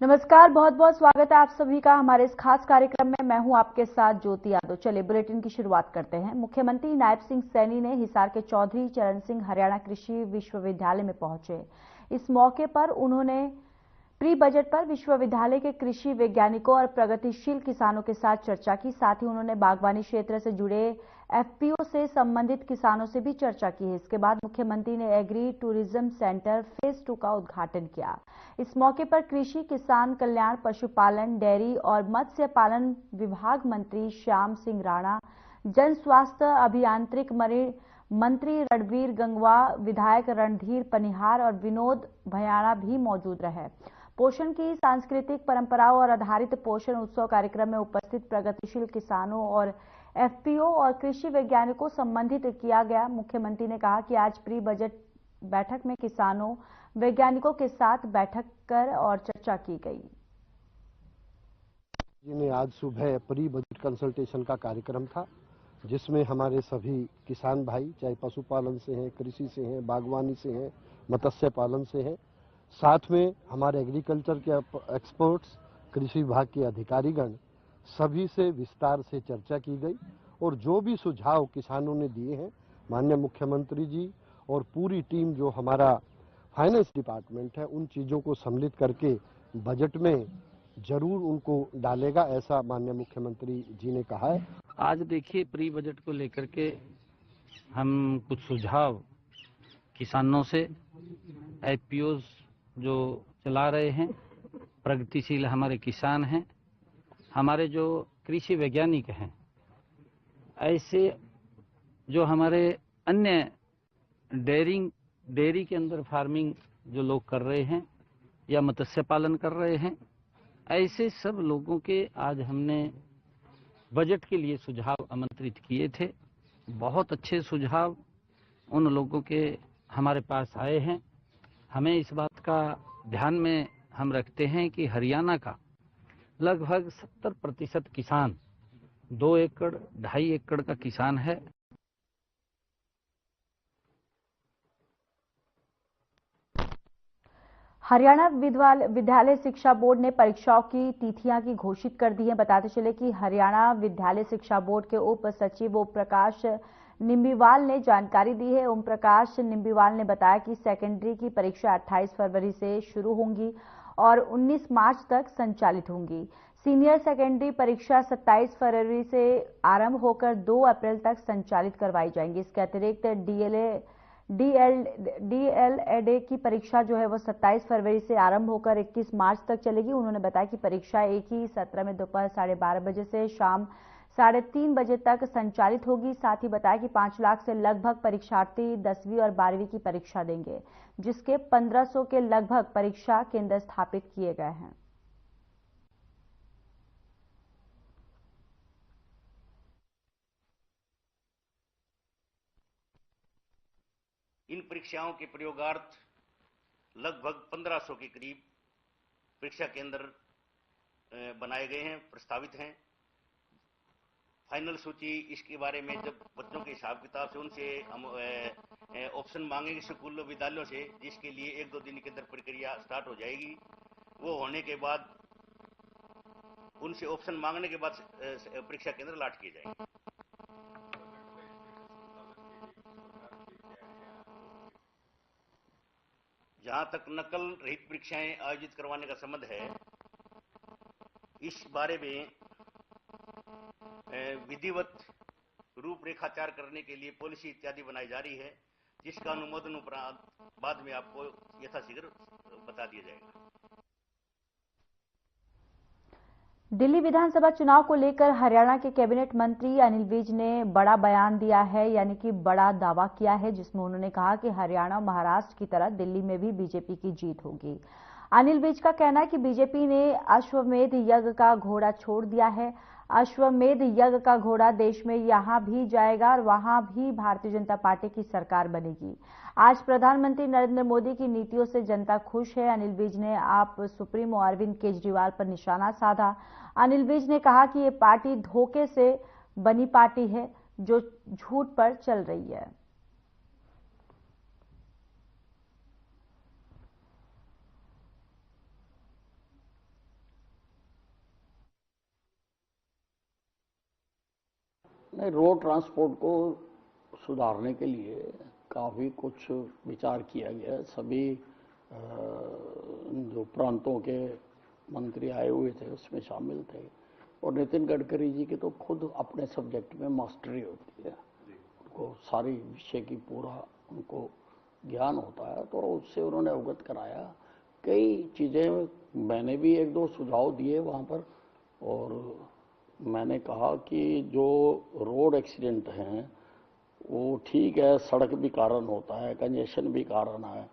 नमस्कार, बहुत बहुत स्वागत है आप सभी का हमारे इस खास कार्यक्रम में। मैं हूं आपके साथ ज्योति यादव। चलिए बुलेटिन की शुरुआत करते हैं। मुख्यमंत्री नायब सिंह सैनी ने हिसार के चौधरी चरण सिंह हरियाणा कृषि विश्वविद्यालय में पहुंचे। इस मौके पर उन्होंने प्री बजट पर विश्वविद्यालय के कृषि वैज्ञानिकों और प्रगतिशील किसानों के साथ चर्चा की। साथ ही उन्होंने बागवानी क्षेत्र से जुड़े एफपीओ से संबंधित किसानों से भी चर्चा की है। इसके बाद मुख्यमंत्री ने एग्री टूरिज्म सेंटर फेज 2 का उद्घाटन किया। इस मौके पर कृषि, किसान कल्याण, पशुपालन, डेयरी और मत्स्य पालन विभाग मंत्री श्याम सिंह राणा, जन स्वास्थ्य अभियांत्रिक मंत्री रणवीर गंगवा, विधायक रणधीर पनिहार और विनोद भयाणा भी मौजूद रहे। पोषण की सांस्कृतिक परंपराओं और आधारित पोषण उत्सव कार्यक्रम में उपस्थित प्रगतिशील किसानों और एफपीओ और कृषि वैज्ञानिकों संबंधित किया गया। मुख्यमंत्री ने कहा कि आज प्री बजट बैठक में किसानों, वैज्ञानिकों के साथ बैठक कर और चर्चा की गई। ने आज सुबह प्री बजट कंसल्टेशन का कार्यक्रम था, जिसमें हमारे सभी किसान भाई, चाहे पशुपालन से हैं, कृषि से हैं, बागवानी से हैं, मत्स्य पालन से हैं, साथ में हमारे एग्रीकल्चर के एक्सपर्ट्स, कृषि विभाग के अधिकारीगण, सभी से विस्तार से चर्चा की गई और जो भी सुझाव किसानों ने दिए हैं, माननीय मुख्यमंत्री जी और पूरी टीम जो हमारा फाइनेंस डिपार्टमेंट है, उन चीज़ों को सम्मिलित करके बजट में जरूर उनको डालेगा, ऐसा माननीय मुख्यमंत्री जी ने कहा है। आज देखिए प्री बजट को लेकर के हम कुछ सुझाव किसानों से, एफपीओ जो चला रहे हैं, प्रगतिशील हमारे किसान हैं, हमारे जो कृषि वैज्ञानिक हैं, ऐसे जो हमारे अन्य डेयरी के अंदर फार्मिंग जो लोग कर रहे हैं या मत्स्य पालन कर रहे हैं, ऐसे सब लोगों के आज हमने बजट के लिए सुझाव आमंत्रित किए थे। बहुत अच्छे सुझाव उन लोगों के हमारे पास आए हैं। हमें इस बात का ध्यान में हम रखते हैं कि हरियाणा का लगभग 70% किसान 2 एकड़ 2.5 एकड़ का किसान है। हरियाणा विद्यालय शिक्षा बोर्ड ने परीक्षाओं की तिथियां की घोषित कर दी है। बताते चले कि हरियाणा विद्यालय शिक्षा बोर्ड के उप सचिव ओम प्रकाश निम्बीवाल ने जानकारी दी है। ओम प्रकाश निम्बीवाल ने बताया कि सेकेंडरी की परीक्षा 28 फरवरी से शुरू होंगी और 19 मार्च तक संचालित होंगी। सीनियर सेकेंडरी परीक्षा 27 फरवरी से आरंभ होकर 2 अप्रैल तक संचालित करवाई जाएंगी। इसके अतिरिक्त डीएलएड की परीक्षा जो है वो 27 फरवरी से आरंभ होकर 21 मार्च तक चलेगी। उन्होंने बताया कि परीक्षा एक ही सत्र में दोपहर 12:30 बजे से शाम 3:30 बजे तक संचालित होगी। साथ ही बताया कि 5 लाख से लगभग परीक्षार्थी 10वीं और 12वीं की परीक्षा देंगे, जिसके 1500 के लगभग परीक्षा केंद्र स्थापित किए गए हैं। इन परीक्षाओं के प्रयोगार्थ लगभग 1500 के करीब परीक्षा केंद्र बनाए गए हैं, प्रस्तावित हैं। फाइनल सूची इसके बारे में जब बच्चों के हिसाब किताब से उनसे हम ऑप्शन मांगेंगे स्कूलों विद्यालयों से, जिसके लिए 1-2 दिन के अंदर प्रक्रिया स्टार्ट हो जाएगी। वो होने के बाद उनसे ऑप्शन मांगने के बाद परीक्षा केंद्र अलॉट किए जाएंगे। जहां तक नकल रहित परीक्षाएं आयोजित करवाने का संबंध है, इस बारे में विधिवत रूपरेखाचार करने के लिए पॉलिसी इत्यादि बनाई जा रही है, जिसका अनुमोदन उपरांत बाद में आपको यथाशीघ्र बता दिया जाएगा। दिल्ली विधानसभा चुनाव को लेकर हरियाणा के कैबिनेट मंत्री अनिल विज ने बड़ा बयान दिया है, यानी कि बड़ा दावा किया है, जिसमें उन्होंने कहा कि हरियाणा और महाराष्ट्र की तरह दिल्ली में भी बीजेपी की जीत होगी। अनिल विज का कहना है कि बीजेपी ने अश्वमेध यज्ञ का घोड़ा छोड़ दिया है। अश्वमेध यज्ञ का घोड़ा देश में यहां भी जाएगा और वहां भी भारतीय जनता पार्टी की सरकार बनेगी। आज प्रधानमंत्री नरेंद्र मोदी की नीतियों से जनता खुश है। अनिल विज ने आप सुप्रीमो अरविंद केजरीवाल पर निशाना साधा। अनिल विज ने कहा कि ये पार्टी धोखे से बनी पार्टी है जो झूठ पर चल रही है। नहीं, रोड ट्रांसपोर्ट को सुधारने के लिए काफ़ी कुछ विचार किया गया। सभी जो प्रांतों के मंत्री आए हुए थे उसमें शामिल थे, और नितिन गडकरी जी की तो खुद अपने सब्जेक्ट में मास्टरी होती है, उनको सारी विषय की पूरा उनको ज्ञान होता है, तो उससे उन्होंने अवगत कराया। कई चीज़ें मैंने भी एक दो सुझाव दिए वहाँ पर, और मैंने कहा कि जो रोड एक्सीडेंट हैं वो ठीक है, सड़क भी कारण होता है, कंजेशन भी कारण है।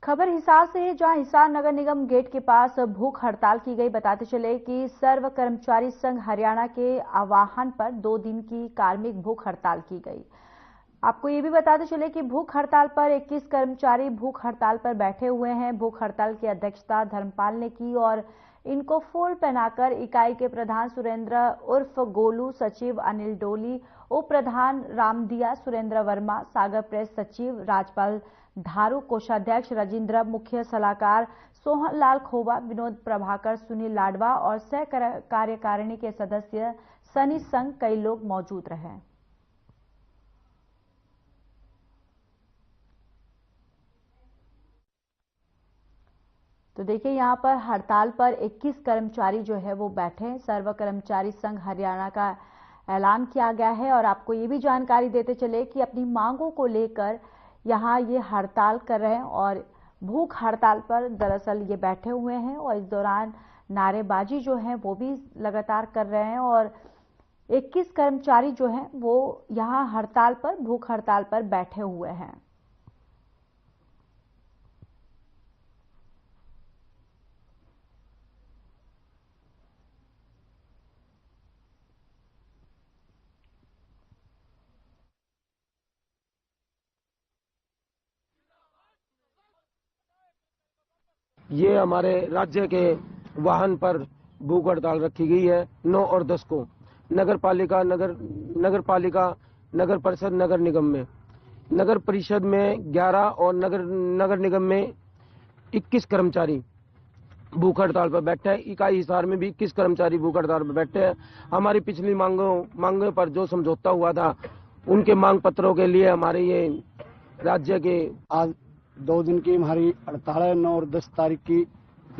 खबर हिसार से है, जहां हिसार नगर निगम गेट के पास भूख हड़ताल की गई। बताते चले कि सर्व कर्मचारी संघ हरियाणा के आह्वान पर 2 दिन की कार्मिक भूख हड़ताल की गई। आपको ये भी बताते चले कि भूख हड़ताल पर 21 कर्मचारी भूख हड़ताल पर बैठे हुए हैं। भूख हड़ताल की अध्यक्षता धर्मपाल ने की और इनको फूल पहनाकर इकाई के प्रधान सुरेंद्र उर्फ गोलू, सचिव अनिल डोली, उप प्रधान रामदिया, सुरेंद्र वर्मा, सागर प्रेस सचिव राजपाल धारू, कोषाध्यक्ष राजेंद्र, मुख्य सलाहकार सोहन लाल खोबा, विनोद प्रभाकर, सुनील लाडवा और सह कार्यकारिणी के सदस्य सनी संग कई लोग मौजूद रहे। तो देखिए, यहां पर हड़ताल पर 21 कर्मचारी जो है वो बैठे। सर्व कर्मचारी संघ हरियाणा का ऐलान किया गया है और आपको ये भी जानकारी देते चले कि अपनी मांगों को लेकर यहां ये हड़ताल कर रहे हैं और भूख हड़ताल पर दरअसल ये बैठे हुए हैं और इस दौरान नारेबाजी जो है वो भी लगातार कर रहे हैं और 21 कर्मचारी जो हैं वो यहां हड़ताल पर, भूख हड़ताल पर बैठे हुए हैं। ये हमारे राज्य के वाहन पर भूख हड़ताल रखी गई है। 9 और 10 को नगर पालिका, नगर परिषद, नगर निगम में, नगर परिषद में 11 और नगर निगम में 21 कर्मचारी भूख हड़ताल पर बैठे हैं। इकाई हिसार में भी 21 कर्मचारी भूख हड़ताल पर बैठे हैं। हमारी पिछली मांगों पर जो समझौता हुआ था उनके मांग पत्रों के लिए हमारे ये राज्य के आज 2 दिन की हमारी हड़ताल है। 9 और 10 तारीख की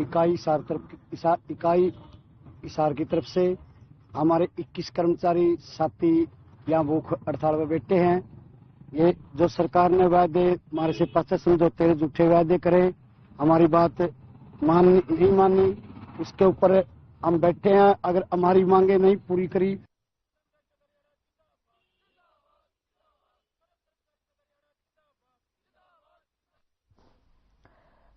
इकाई हिसार की तरफ से हमारे 21 कर्मचारी साथी यहाँ भूख हड़ताल पर बैठे हैं। ये जो सरकार ने वायदे हमारे से 50 समझौते झूठे वायदे करे, हमारी बात नहीं मानी, उसके ऊपर हम बैठे हैं। अगर हमारी मांगे नहीं पूरी करी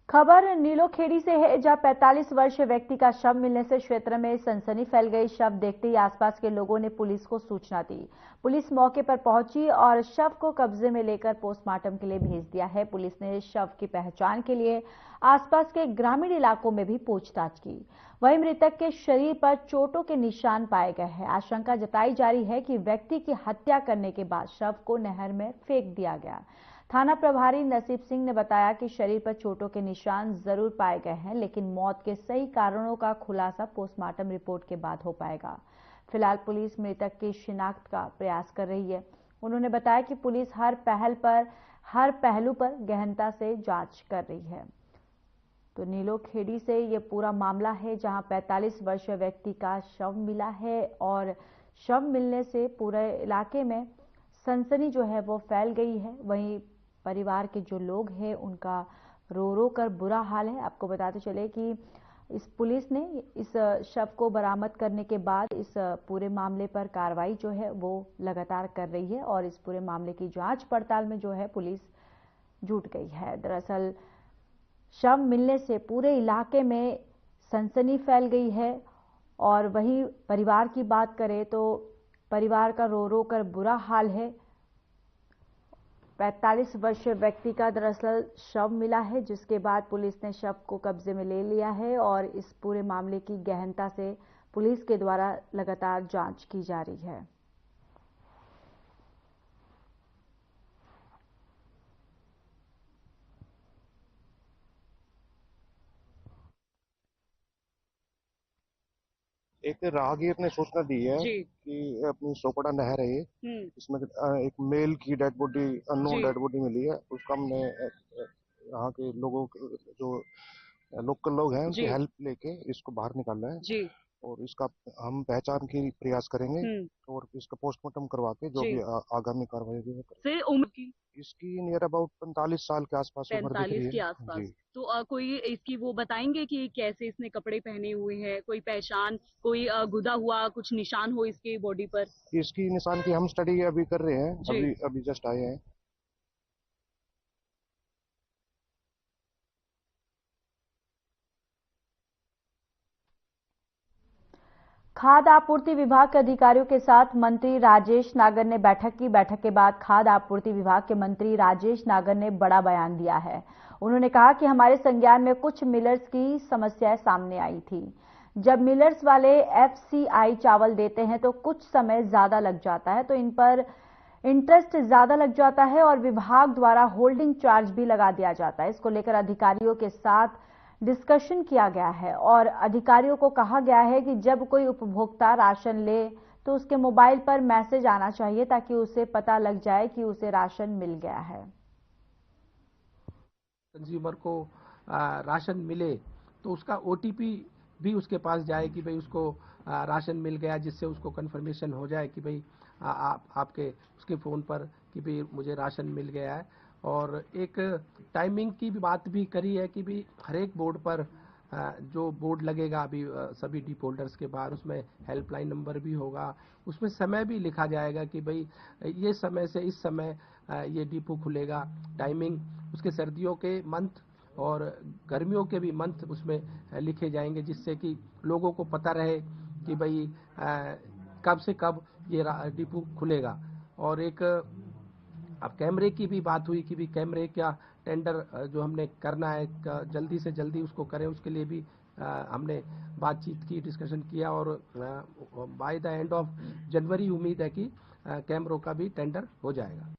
खबर नीलोखेड़ी से है, जहां 45 वर्षीय व्यक्ति का शव मिलने से क्षेत्र में सनसनी फैल गई। शव देखते ही आसपास के लोगों ने पुलिस को सूचना दी। पुलिस मौके पर पहुंची और शव को कब्जे में लेकर पोस्टमार्टम के लिए भेज दिया है। पुलिस ने शव की पहचान के लिए आसपास के ग्रामीण इलाकों में भी पूछताछ की। वहीं मृतक के शरीर पर चोटों के निशान पाए गए हैं। आशंका जताई जा रही है कि व्यक्ति की हत्या करने के बाद शव को नहर में फेंक दिया गया। थाना प्रभारी नसीब सिंह ने बताया कि शरीर पर चोटों के निशान जरूर पाए गए हैं, लेकिन मौत के सही कारणों का खुलासा पोस्टमार्टम रिपोर्ट के बाद हो पाएगा। फिलहाल पुलिस मृतक की शिनाख्त का प्रयास कर रही है। उन्होंने बताया कि पुलिस हर पहलू पर गहनता से जांच कर रही है। तो नीलोखेड़ी से ये पूरा मामला है, जहां 45 वर्षीय व्यक्ति का शव मिला है और शव मिलने से पूरे इलाके में सनसनी जो है वो फैल गई है। वहीं परिवार के जो लोग हैं उनका रो रो कर बुरा हाल है। आपको बताते चले कि इस पुलिस ने इस शव को बरामद करने के बाद इस पूरे मामले पर कार्रवाई जो है वो लगातार कर रही है और इस पूरे मामले की जांच पड़ताल में जो है पुलिस जुट गई है। दरअसल शव मिलने से पूरे इलाके में सनसनी फैल गई है और वहीं परिवार की बात करें तो परिवार का रो रो कर बुरा हाल है। 45 वर्षीय व्यक्ति का दरअसल शव मिला है, जिसके बाद पुलिस ने शव को कब्जे में ले लिया है और इस पूरे मामले की गहनता से पुलिस के द्वारा लगातार जांच की जा रही है। एक राहगीर ने सूचना दी है जी। कि अपनी सोपड़ा नहर है ये, इसमें एक मेल की dead body, unknown dead body मिली है। उसका हमने यहाँ के लोगों जो लोकल लोग हैं उनकी हेल्प लेके इसको बाहर निकाला है जी। और इसका हम पहचान की प्रयास करेंगे और इसका पोस्टमार्टम करवा के जो भी आगामी कार्रवाई फिर उम्र की इसकी नियर अबाउट 45 साल के आसपास उम्र दिख रही 45 है के आसपास। तो कोई इसकी वो बताएंगे कि कैसे इसने कपड़े पहने हुए हैं, कोई पहचान, कोई गुदा हुआ कुछ निशान हो इसके बॉडी पर? इसकी निशान की हम स्टडी अभी कर रहे हैं, अभी जस्ट आए हैं। खाद्य आपूर्ति विभाग के अधिकारियों के साथ मंत्री राजेश नागर ने बैठक की। बैठक के बाद खाद्य आपूर्ति विभाग के मंत्री राजेश नागर ने बड़ा बयान दिया है। उन्होंने कहा कि हमारे संज्ञान में कुछ मिलर्स की समस्याएं सामने आई थी। जब मिलर्स वाले FCI चावल देते हैं तो कुछ समय ज्यादा लग जाता है, तो इन पर इंटरेस्ट ज्यादा लग जाता है और विभाग द्वारा होल्डिंग चार्ज भी लगा दिया जाता है। इसको लेकर अधिकारियों के साथ डिस्कशन किया गया है और अधिकारियों को कहा गया है कि जब कोई उपभोक्ता राशन ले तो उसके मोबाइल पर मैसेज आना चाहिए ताकि उसे पता लग जाए कि उसे राशन मिल गया है। कंज्यूमर को राशन मिले तो उसका OTP भी उसके पास जाए कि भाई उसको राशन मिल गया, जिससे उसको कंफर्मेशन हो जाए कि भाई आपके उसके फ़ोन पर कि भाई मुझे राशन मिल गया है। और एक टाइमिंग की भी बात भी करी है कि भी हर एक बोर्ड पर जो बोर्ड लगेगा अभी सभी डिपो होल्डर्स के बाहर, उसमें हेल्पलाइन नंबर भी होगा, उसमें समय भी लिखा जाएगा कि भाई ये समय से इस समय ये डिपो खुलेगा, टाइमिंग। उसके सर्दियों के मंथ और गर्मियों के भी मंथ उसमें लिखे जाएंगे, जिससे कि लोगों को पता रहे कि भाई कब से कब ये डिपो खुलेगा। और एक अब कैमरे की भी बात हुई कि भी कैमरे का टेंडर जो हमने करना है जल्दी से जल्दी उसको करें, उसके लिए भी हमने बातचीत की, डिस्कशन किया और by the end of January उम्मीद है कि कैमरों का भी टेंडर हो जाएगा।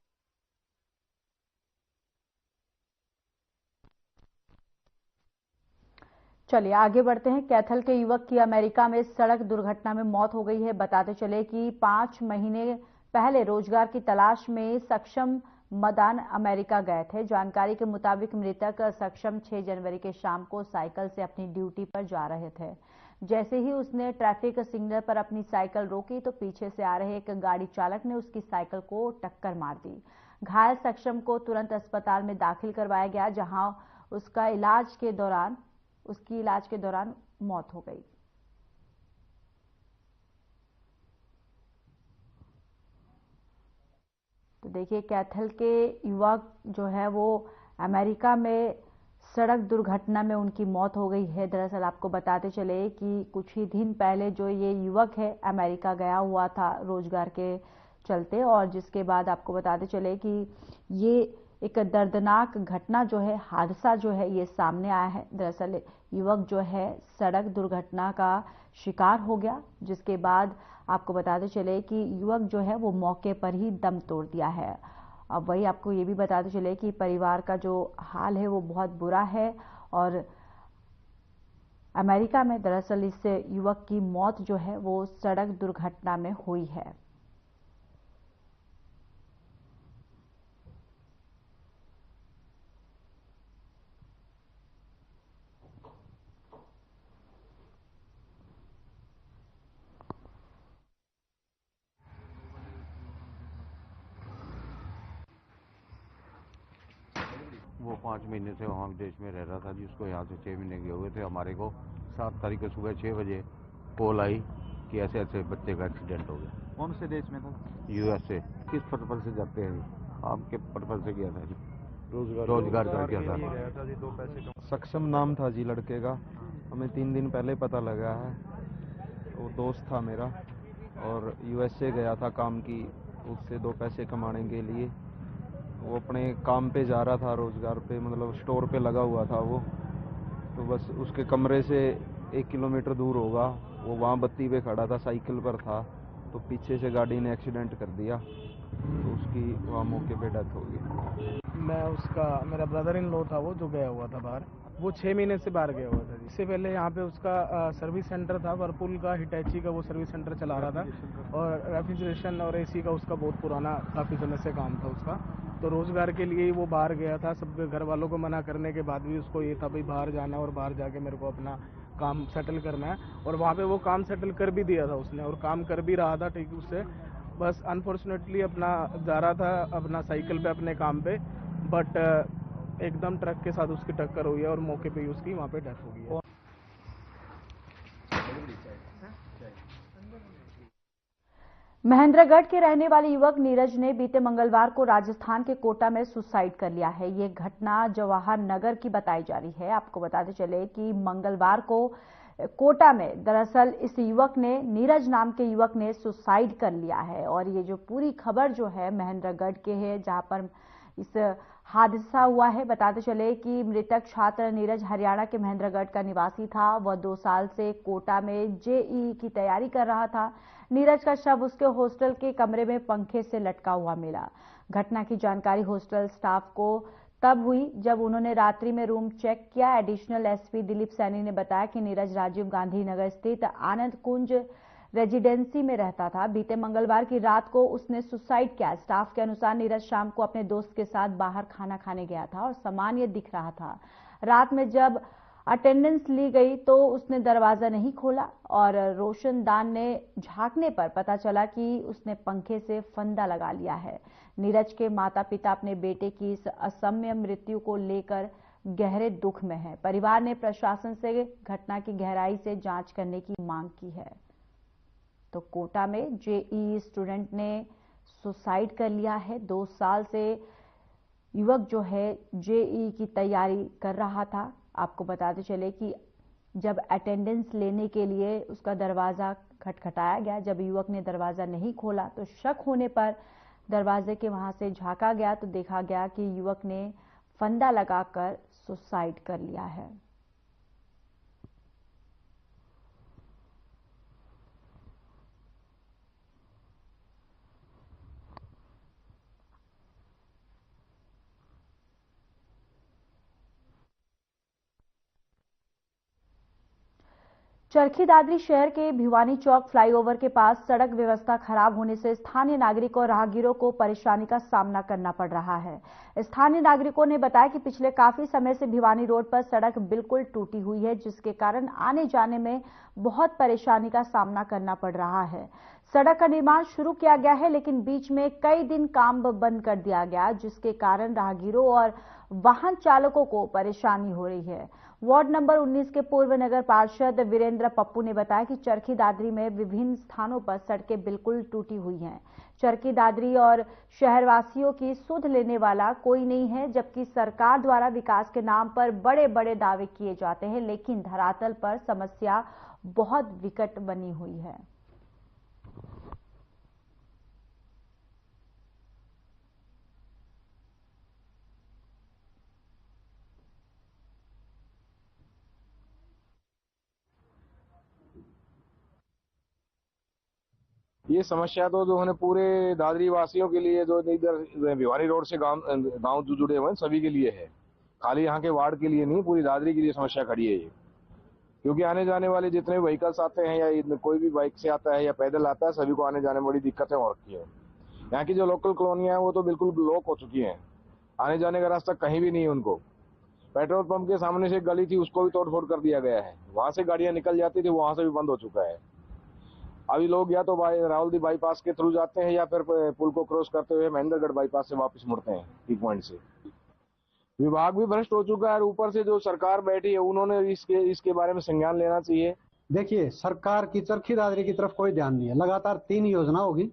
चलिए आगे बढ़ते हैं। कैथल के युवक की अमेरिका में सड़क दुर्घटना में मौत हो गई है। बताते चले कि 5 महीने पहले रोजगार की तलाश में सक्षम मदान अमेरिका गए थे। जानकारी के मुताबिक मृतक सक्षम 6 जनवरी के शाम को साइकिल से अपनी ड्यूटी पर जा रहे थे। जैसे ही उसने ट्रैफिक सिग्नल पर अपनी साइकिल रोकी तो पीछे से आ रहे एक गाड़ी चालक ने उसकी साइकिल को टक्कर मार दी। घायल सक्षम को तुरंत अस्पताल में दाखिल करवाया गया, जहां उसकी इलाज के दौरान मौत हो गई। तो देखिए कैथल के युवक जो है वो अमेरिका में सड़क दुर्घटना में उनकी मौत हो गई है। दरअसल आपको बताते चले कि कुछ ही दिन पहले जो ये युवक है अमेरिका गया हुआ था रोजगार के चलते, और जिसके बाद आपको बताते चले कि ये एक दर्दनाक घटना जो है, हादसा जो है ये सामने आया है। दरअसल युवक जो है सड़क दुर्घटना का शिकार हो गया, जिसके बाद आपको बताते चले कि युवक जो है वो मौके पर ही दम तोड़ दिया है। अब वही आपको ये भी बताते चले कि परिवार का जो हाल है वो बहुत बुरा है और अमेरिका में दरअसल इस युवक की मौत जो है वो सड़क दुर्घटना में हुई है। वो 5 महीने से वहाँ विदेश में रह रहा था जी। उसको यहाँ से 6 महीने गए हुए थे। हमारे को 7 तारीख को सुबह 6 बजे कॉल आई कि ऐसे ऐसे बच्चे का एक्सीडेंट हो गया। कौन से देश में था? USA। किस पर्पज से जाते हैं जी? काम के पर्पज से गया था जी, रोजगार कर गया था जी। 2 पैसे सक्षम नाम था जी लड़के का। हमें 3 दिन पहले पता लगा है। वो दोस्त था मेरा और USA गया था काम की, उससे 2 पैसे कमाने के लिए। वो अपने काम पे जा रहा था, रोजगार पे, मतलब स्टोर पे लगा हुआ था वो। तो बस उसके कमरे से 1 किलोमीटर दूर होगा, वो वहाँ बत्ती पे खड़ा था, साइकिल पर था, तो पीछे से गाड़ी ने एक्सीडेंट कर दिया, तो उसकी वहाँ मौके पे डेथ हो गई। मैं उसका, मेरा ब्रदर इन लॉ था वो जो गया हुआ था बाहर, वो 6 महीने से बाहर गया हुआ था जी। इससे पहले यहाँ पे उसका सर्विस सेंटर था, वर्लपूल का, हिटैची का वो सर्विस सेंटर चला रहा था और रेफ्रिजरेशन और एसी का उसका बहुत पुराना काफ़ी समय से काम था उसका। तो रोज़गार के लिए ही वो बाहर गया था। सब घर वालों को मना करने के बाद भी उसको ये था भाई बाहर जाना और बाहर जाके मेरे को अपना काम सेटल करना है, और वहाँ पे वो काम सेटल कर भी दिया था उसने और काम कर भी रहा था ठीक उससे। बस अनफॉर्चुनेटली अपना जा रहा था अपना साइकिल पे अपने काम पे, बट एकदम ट्रक के साथ उसकी टक्कर हुई है और मौके पे ही उसकी वहाँ पे डेथ हो गई है। महेंद्रगढ़ के रहने वाले युवक नीरज ने बीते मंगलवार को राजस्थान के कोटा में सुसाइड कर लिया है। ये घटना जवाहर नगर की बताई जा रही है। आपको बताते चले कि मंगलवार को कोटा में दरअसल इस युवक ने, नीरज नाम के युवक ने सुसाइड कर लिया है। और ये जो पूरी खबर जो है महेंद्रगढ़ के है जहां पर इस हादसा हुआ है। बताते चले कि मृतक छात्र नीरज हरियाणा के महेंद्रगढ़ का निवासी था। वह 2 साल से कोटा में जेईई की तैयारी कर रहा था। नीरज का शव उसके हॉस्टल के कमरे में पंखे से लटका हुआ मिला। घटना की जानकारी हॉस्टल स्टाफ को तब हुई जब उन्होंने रात्रि में रूम चेक किया। एडिशनल एसपी दिलीप सैनी ने बताया कि नीरज राजीव गांधी नगर स्थित आनंद कुंज रेजिडेंसी में रहता था। बीते मंगलवार की रात को उसने सुसाइड किया। स्टाफ के अनुसार नीरज शाम को अपने दोस्त के साथ बाहर खाना खाने गया था और सामान्य दिख रहा था। रात में जब अटेंडेंस ली गई तो उसने दरवाजा नहीं खोला और रोशनदान ने झांकने पर पता चला कि उसने पंखे से फंदा लगा लिया है। नीरज के माता पिता अपने बेटे की इस असम्य मृत्यु को लेकर गहरे दुख में हैं। परिवार ने प्रशासन से घटना की गहराई से जांच करने की मांग की है। तो कोटा में जेईई स्टूडेंट ने सुसाइड कर लिया है। 2 साल से युवक जो है जेईई की तैयारी कर रहा था। आपको बताते चले कि जब अटेंडेंस लेने के लिए उसका दरवाजा खटखटाया गया, जब युवक ने दरवाजा नहीं खोला तो शक होने पर दरवाजे के वहां से झांका गया तो देखा गया कि युवक ने फंदा लगाकर सुसाइड कर लिया है। चरखी दादरी शहर के भिवानी चौक फ्लाईओवर के पास सड़क व्यवस्था खराब होने से स्थानीय नागरिकों और राहगीरों को परेशानी का सामना करना पड़ रहा है। स्थानीय नागरिकों ने बताया कि पिछले काफी समय से भिवानी रोड पर सड़क बिल्कुल टूटी हुई है, जिसके कारण आने जाने में बहुत परेशानी का सामना करना पड़ रहा है। सड़क का निर्माण शुरू किया गया है, लेकिन बीच में कई दिन काम बंद कर दिया गया, जिसके कारण राहगीरों और वाहन चालकों को परेशानी हो रही है। वार्ड नंबर 19 के पूर्व नगर पार्षद वीरेंद्र पप्पू ने बताया कि चरखी दादरी में विभिन्न स्थानों पर सड़कें बिल्कुल टूटी हुई हैं। चरखी दादरी और शहरवासियों की सुध लेने वाला कोई नहीं है, जबकि सरकार द्वारा विकास के नाम पर बड़े बड़े दावे किए जाते हैं, लेकिन धरातल पर समस्या बहुत विकट बनी हुई है। ये समस्या तो जो है पूरे दादरी वासियों के लिए, जो इधर भिवानी रोड से गांव जो जुड़े हुए हैं सभी के लिए है, खाली यहाँ के वार्ड के लिए नहीं, पूरी दादरी के लिए समस्या खड़ी है ये। क्योंकि आने जाने वाले जितने व्हीकल्स आते हैं या कोई भी बाइक से आता है या पैदल आता है, सभी को आने जाने में बड़ी दिक्कतें हो रखी है। यहाँ की जो लोकल कॉलोनियां हैं वो तो बिल्कुल ब्लॉक हो चुकी हैं, आने जाने का रास्ता कहीं भी नहीं है उनको। पेट्रोल पंप के सामने से गली थी, उसको भी तोड़फोड़ कर दिया गया है, वहां से गाड़ियां निकल जाती थी, वहां से भी बंद हो चुका है। अभी लोग या तो रावलदी बाईपास के थ्रू जाते हैं या फिर पुल को क्रॉस करते हुए महेंद्रगढ़ बाईपास से वापस मुड़ते हैं टी पॉइंट से। विभाग भी भ्रष्ट हो चुका है और ऊपर से जो सरकार बैठी है उन्होंने इसके बारे में संज्ञान लेना चाहिए। देखिए, सरकार की चरखी दादरी की तरफ कोई ध्यान नहीं है। लगातार 3 योजना होगी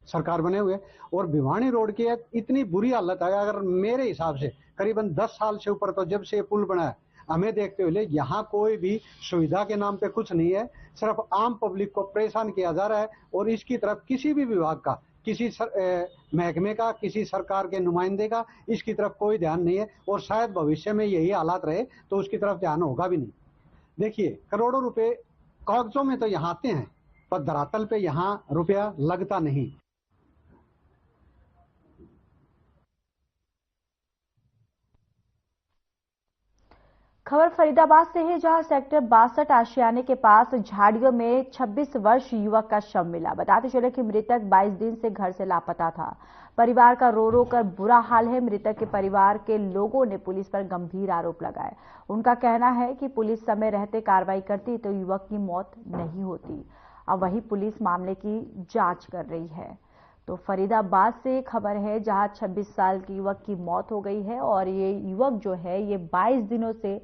सरकार बने हुए, और भिवानी रोड की इतनी बुरी हालत है, अगर मेरे हिसाब से करीबन 10 साल से ऊपर, तो जब से ये पुल बना है हमें देखते हुए यहाँ कोई भी सुविधा के नाम पे कुछ नहीं है, सिर्फ आम पब्लिक को परेशान किया जा रहा है। और इसकी तरफ किसी भी विभाग का, किसी महकमे का, किसी सरकार के नुमाइंदे का इसकी तरफ कोई ध्यान नहीं है, और शायद भविष्य में यही हालात रहे तो उसकी तरफ ध्यान होगा भी नहीं। देखिए, करोड़ों रुपए कागजों में तो यहाँ आते हैं, पर धरातल पे यहाँ रुपया लगता नहीं। खबर फरीदाबाद से है, जहां सेक्टर 62 आशियाने के पास झाड़ियों में 26 वर्ष युवक का शव मिला। बताते चले कि मृतक 22 दिन से घर से लापता था। परिवार का रो रो कर बुरा हाल है। मृतक के परिवार के लोगों ने पुलिस पर गंभीर आरोप लगाए। उनका कहना है कि पुलिस समय रहते कार्रवाई करती तो युवक की मौत नहीं होती। अब वही पुलिस मामले की जांच कर रही है। तो फरीदाबाद से खबर है, जहां 26 साल के युवक की मौत हो गई है और ये युवक जो है ये 22 दिनों से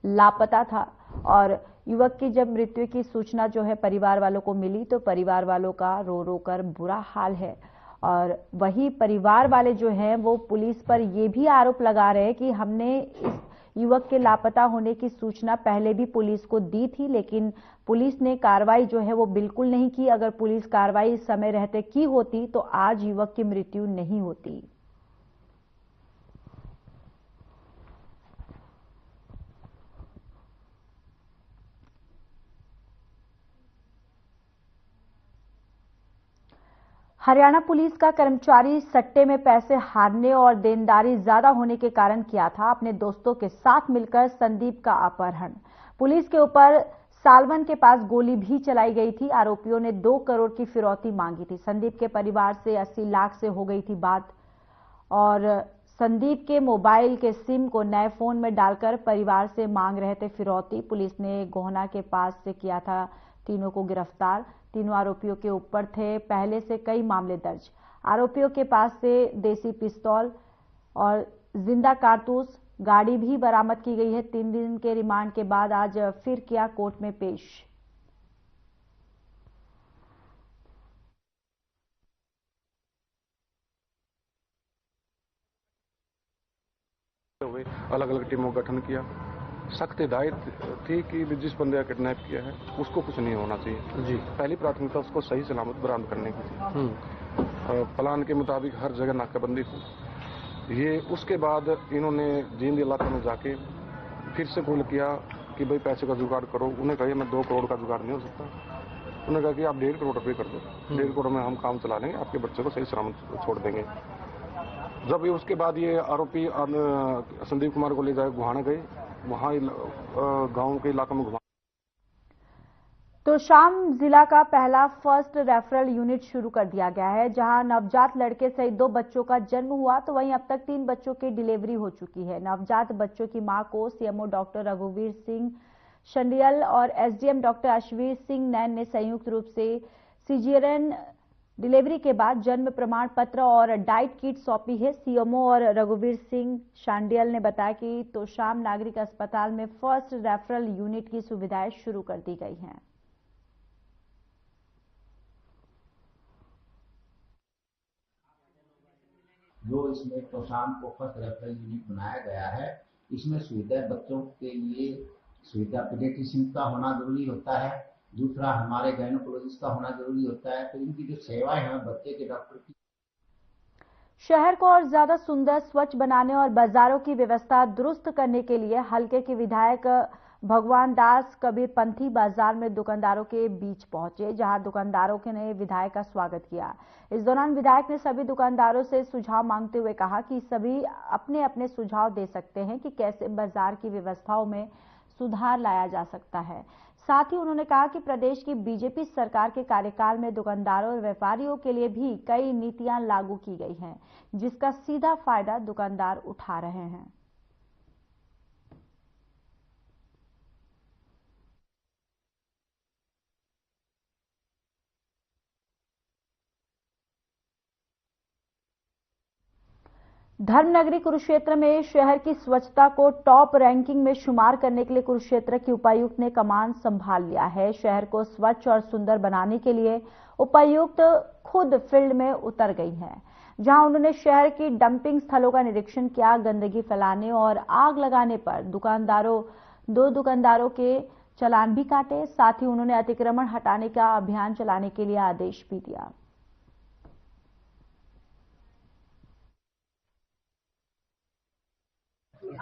लापता था। और युवक की जब मृत्यु की सूचना जो है परिवार वालों को मिली तो परिवार वालों का रो रो कर बुरा हाल है। और वही परिवार वाले जो हैं वो पुलिस पर ये भी आरोप लगा रहे हैं कि हमने इस युवक के लापता होने की सूचना पहले भी पुलिस को दी थी, लेकिन पुलिस ने कार्रवाई जो है वो बिल्कुल नहीं की। अगर पुलिस कार्रवाई समय रहते की होती तो आज युवक की मृत्यु नहीं होती। हरियाणा पुलिस का कर्मचारी सट्टे में पैसे हारने और देनदारी ज्यादा होने के कारण किया था अपने दोस्तों के साथ मिलकर संदीप का अपहरण। पुलिस के ऊपर सालवन के पास गोली भी चलाई गई थी। आरोपियों ने 2 करोड़ की फिरौती मांगी थी। संदीप के परिवार से 80 लाख से हो गई थी बात और संदीप के मोबाइल के सिम को नए फोन में डालकर परिवार से मांग रहे थे फिरौती। पुलिस ने गोहना के पास से किया था तीनों को गिरफ्तार। तीनों आरोपियों के ऊपर थे पहले से कई मामले दर्ज। आरोपियों के पास से देसी पिस्तौल और जिंदा कारतूस गाड़ी भी बरामद की गई है। 3 दिन के रिमांड के बाद आज फिर किया कोर्ट में पेश। अलग अलग टीमों का गठन किया। सख्त हिदायत थी कि जिस बंदे का किडनैप किया है उसको कुछ नहीं होना चाहिए जी। पहली प्राथमिकता उसको सही सलामत बरामद करने की थी। प्लान के मुताबिक हर जगह नाकाबंदी हुई। ये उसके बाद इन्होंने जींद इलाके में जाके फिर से कॉल किया कि भाई पैसे का जुगाड़ करो। उन्हें कहा मैं 2 करोड़ का जुगाड़ नहीं हो सकता। उन्होंने कहा कि आप 1.5 करोड़ रुपये कर दो, 1.5 करोड़ में हम काम चला लेंगे, आपके बच्चे को सही सलामत छोड़ देंगे। जब ये उसके बाद ये आरोपी संदीप कुमार को ले जाए गुहाना गए, वहां गांव के इलाके में घुमा। तो शाम जिला का पहला फर्स्ट रेफरल यूनिट शुरू कर दिया गया है, जहां नवजात लड़के सहित 2 बच्चों का जन्म हुआ तो वहीं अब तक 3 बच्चों की डिलीवरी हो चुकी है। नवजात बच्चों की मां को सीएमओ डॉक्टर रघुवीर सिंह शंडियल और एसडीएम डॉक्टर अश्वीर सिंह नैन ने संयुक्त रूप से सीजेरियन डिलीवरी के बाद जन्म प्रमाण पत्र और डाइट किट सौंपी है। सीएमओ और रघुवीर सिंह शांडियल ने बताया कि तोशाम नागरिक अस्पताल में फर्स्ट रेफरल यूनिट की सुविधाएं शुरू कर दी गई हैं। जो इसमें तोशाम को फर्स्ट रेफरल यूनिट बनाया गया है, इसमें सुविधा बच्चों के लिए सुविधा पीडियाट्रिशियन का होना जरूरी होता है, दूसरा हमारे गायनोकोलॉजिस्ट का होना जरूरी होता है। तो इनकी जो सेवाएं हैं बच्चे के डॉक्टर की। शहर को और ज्यादा सुंदर स्वच्छ बनाने और बाजारों की व्यवस्था दुरुस्त करने के लिए हलके के विधायक भगवान दास कबीरपंथी बाजार में दुकानदारों के बीच पहुंचे, जहां दुकानदारों ने विधायक का स्वागत किया। इस दौरान विधायक ने सभी दुकानदारों से सुझाव मांगते हुए कहा कि सभी अपने अपने सुझाव दे सकते हैं कि कैसे बाजार की व्यवस्थाओं में सुधार लाया जा सकता है। साथ ही उन्होंने कहा कि प्रदेश की बीजेपी सरकार के कार्यकाल में दुकानदारों और व्यापारियों के लिए भी कई नीतियां लागू की गई हैं, जिसका सीधा फायदा दुकानदार उठा रहे हैं। धर्मनगरी कुरुक्षेत्र में शहर की स्वच्छता को टॉप रैंकिंग में शुमार करने के लिए कुरुक्षेत्र की उपायुक्त ने कमान संभाल लिया है। शहर को स्वच्छ और सुंदर बनाने के लिए उपायुक्त खुद फील्ड में उतर गई हैं, जहां उन्होंने शहर की डंपिंग स्थलों का निरीक्षण किया। गंदगी फैलाने और आग लगाने पर 2 दुकानदारों के चालान भी काटे। साथ ही उन्होंने अतिक्रमण हटाने का अभियान चलाने के लिए आदेश भी दिया।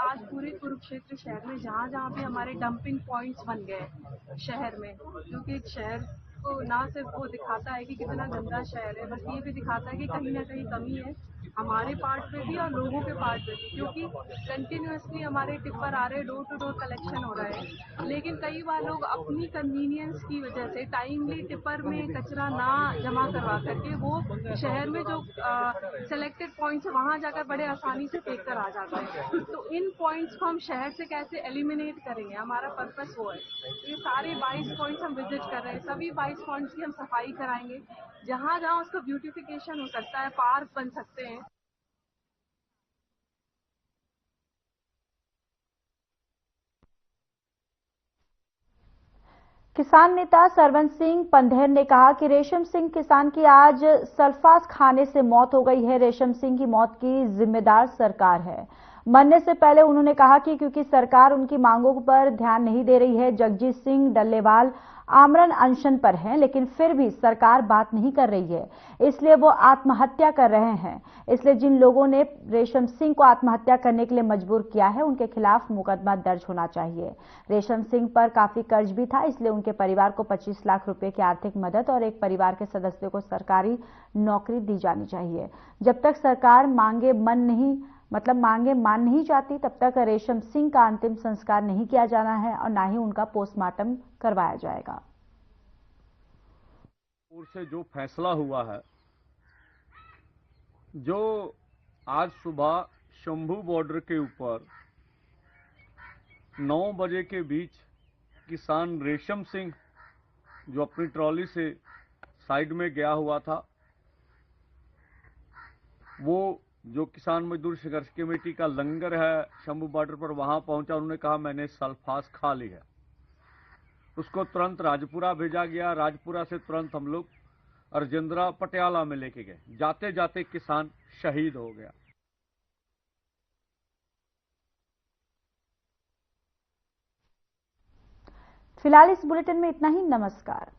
आज पूरे कुरुक्षेत्र शहर में जहाँ भी हमारे डंपिंग पॉइंट्स बन गए शहर में, क्योंकि शहर को ना सिर्फ वो दिखाता है कि कितना गंदा शहर है, बस ये भी दिखाता है कि कहीं ना कहीं कमी है हमारे पार्ट पे भी और लोगों के पार्ट पे भी, क्योंकि कंटिन्यूअसली हमारे टिप्पर आ रहे हैं, डोर टू डोर कलेक्शन हो रहा है। लेकिन कई बार लोग अपनी कन्वीनियंस की वजह से टाइमली टिप्पर में कचरा ना जमा करवा करके वो शहर में जो सेलेक्टेड पॉइंट्स है वहां जाकर बड़े आसानी से फेंक कर आ जाते हैं। तो इन पॉइंट्स को हम शहर से कैसे एलिमिनेट करेंगे, हमारा पर्पस वो है। ये सारे 22 पॉइंट्स हम विजिट कर रहे हैं, सभी 22 पॉइंट्स की हम सफाई कराएंगे। जहां जहां उसका ब्यूटिफिकेशन हो सकता है, पार्क बन सकते हैं। किसान नेता सरवन सिंह पंधेर ने कहा कि रेशम सिंह किसान की आज सल्फास खाने से मौत हो गई है। रेशम सिंह की मौत की जिम्मेदार सरकार है। मरने से पहले उन्होंने कहा कि क्योंकि सरकार उनकी मांगों पर ध्यान नहीं दे रही है। जगजीत सिंह डल्लेवाल आमरण अनशन पर हैं, लेकिन फिर भी सरकार बात नहीं कर रही है, इसलिए वो आत्महत्या कर रहे हैं। इसलिए जिन लोगों ने रेशम सिंह को आत्महत्या करने के लिए मजबूर किया है, उनके खिलाफ मुकदमा दर्ज होना चाहिए। रेशम सिंह पर काफी कर्ज भी था, इसलिए उनके परिवार को 25 लाख रुपए की आर्थिक मदद और एक परिवार के सदस्यों को सरकारी नौकरी दी जानी चाहिए। जब तक सरकार मांगे मान नहीं जाती, तब तक रेशम सिंह का अंतिम संस्कार नहीं किया जाना है और न ही उनका पोस्टमार्टम करवाया जाएगा। से जो फैसला हुआ है, जो आज सुबह शंभू बॉर्डर के ऊपर 9 बजे के बीच किसान रेशम सिंह जो अपनी ट्रॉली से साइड में गया हुआ था, वो जो किसान मजदूर संघर्ष कमेटी का लंगर है शंभू बॉर्डर पर, वहां पहुंचा। उन्होंने कहा मैंने सल्फास खा ली है। उसको तुरंत राजपुरा भेजा गया। राजपुरा से तुरंत हम लोग अर्जेंद्रा पटियाला में लेके गए। जाते जाते किसान शहीद हो गया। फिलहाल इस बुलेटिन में इतना ही। नमस्कार।